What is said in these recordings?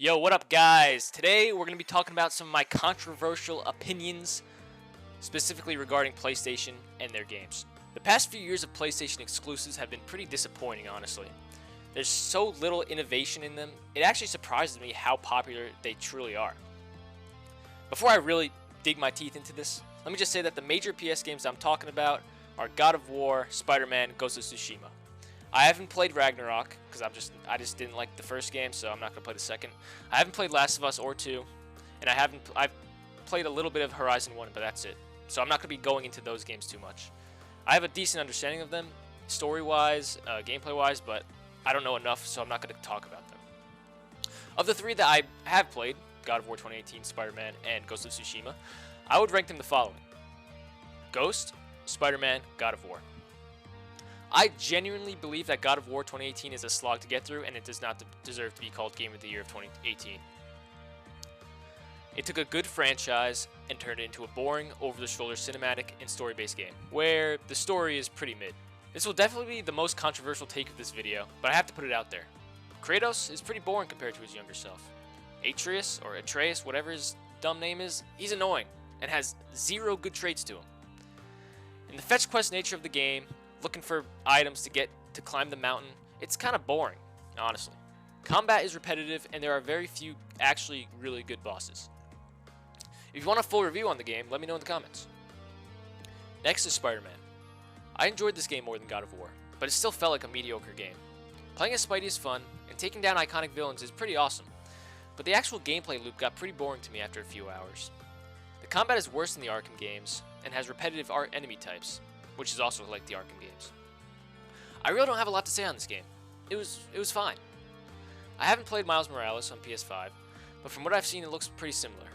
Yo, what up, guys? Today we're going to be talking about some of my controversial opinions, specifically regarding PlayStation and their games. The past few years of PlayStation exclusives have been pretty disappointing, honestly. There's so little innovation in them, it actually surprises me how popular they truly are. Before I really dig my teeth into this, let me just say that the major PS games I'm talking about are God of War, Spider-Man, Ghost of Tsushima. I haven't played Ragnarok because I just didn't like the first game, so I'm not gonna play the second. I haven't played Last of Us or 2, and I've played a little bit of Horizon 1, but that's it. So I'm not gonna be going into those games too much. I have a decent understanding of them, story-wise, gameplay-wise, but I don't know enough, so I'm not gonna talk about them. Of the three that I have played, God of War 2018, Spider-Man, and Ghost of Tsushima, I would rank them the following: Ghost, Spider-Man, God of War. I genuinely believe that God of War 2018 is a slog to get through, and it does not deserve to be called Game of the Year of 2018. It took a good franchise and turned it into a boring, over-the-shoulder cinematic and story-based game, where the story is pretty mid. This will definitely be the most controversial take of this video, but I have to put it out there. Kratos is pretty boring compared to his younger self. Atreus, whatever his dumb name is, he's annoying, and has zero good traits to him. In the fetch quest nature of the game, looking for items to climb the mountain, it's kind of boring, honestly. Combat is repetitive, and there are very few actually really good bosses. If you want a full review on the game, let me know in the comments. Next is Spider-Man. I enjoyed this game more than God of War, but it still felt like a mediocre game. Playing as Spidey is fun, and taking down iconic villains is pretty awesome, but the actual gameplay loop got pretty boring to me after a few hours. The combat is worse than the Arkham games, and has repetitive enemy types, which is also like the Arkham games. I really don't have a lot to say on this game. It was fine. I haven't played Miles Morales on PS5, but from what I've seen, it looks pretty similar.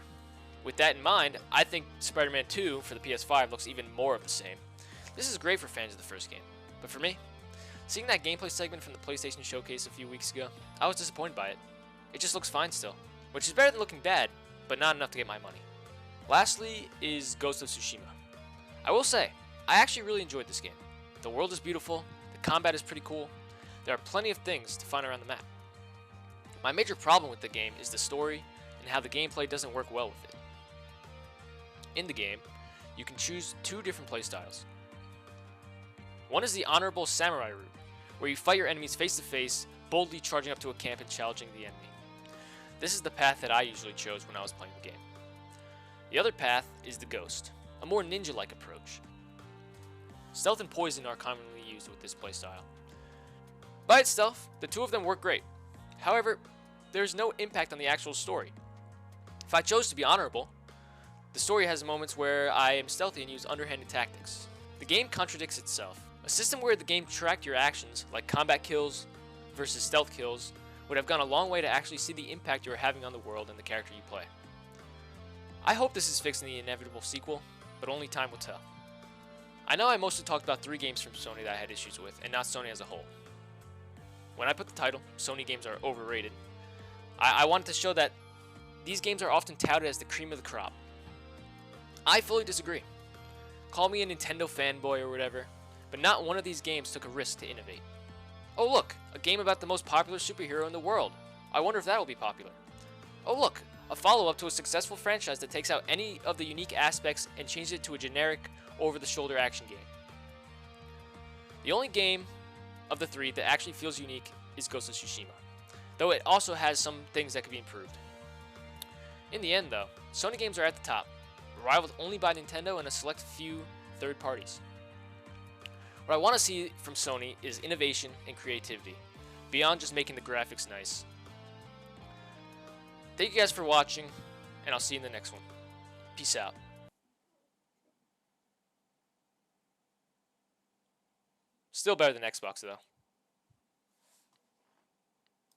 With that in mind, I think Spider-Man 2 for the PS5 looks even more of the same. This is great for fans of the first game, but for me, seeing that gameplay segment from the PlayStation Showcase a few weeks ago, I was disappointed by it. It just looks fine still, which is better than looking bad, but not enough to get my money. Lastly is Ghost of Tsushima. I will say, I actually really enjoyed this game. The world is beautiful, the combat is pretty cool, there are plenty of things to find around the map. My major problem with the game is the story and how the gameplay doesn't work well with it. In the game, you can choose two different playstyles. One is the honorable samurai route, where you fight your enemies face to face, boldly charging up to a camp and challenging the enemy. This is the path that I usually chose when I was playing the game. The other path is the Ghost, a more ninja-like approach. Stealth and poison are commonly used with this playstyle. By itself, the two of them work great. However, there is no impact on the actual story. If I chose to be honorable, the story has moments where I am stealthy and use underhanded tactics. The game contradicts itself. A system where the game tracked your actions, like combat kills versus stealth kills, would have gone a long way to actually see the impact you are having on the world and the character you play. I hope this is fixed in the inevitable sequel, but only time will tell. I know I mostly talked about 3 games from Sony that I had issues with, and not Sony as a whole. When I put the title, Sony games are overrated, I wanted to show that these games are often touted as the cream of the crop. I fully disagree. Call me a Nintendo fanboy or whatever, but not one of these games took a risk to innovate. Oh look, a game about the most popular superhero in the world. I wonder if that will be popular. Oh look, a follow-up to a successful franchise that takes out any of the unique aspects and changes it to a generic, over-the-shoulder action game. The only game of the 3 that actually feels unique is Ghost of Tsushima, though it also has some things that could be improved. In the end though, Sony games are at the top, rivaled only by Nintendo and a select few third parties. What I want to see from Sony is innovation and creativity, beyond just making the graphics nice. Thank you guys for watching, and I'll see you in the next one. Peace out. Still better than Xbox though.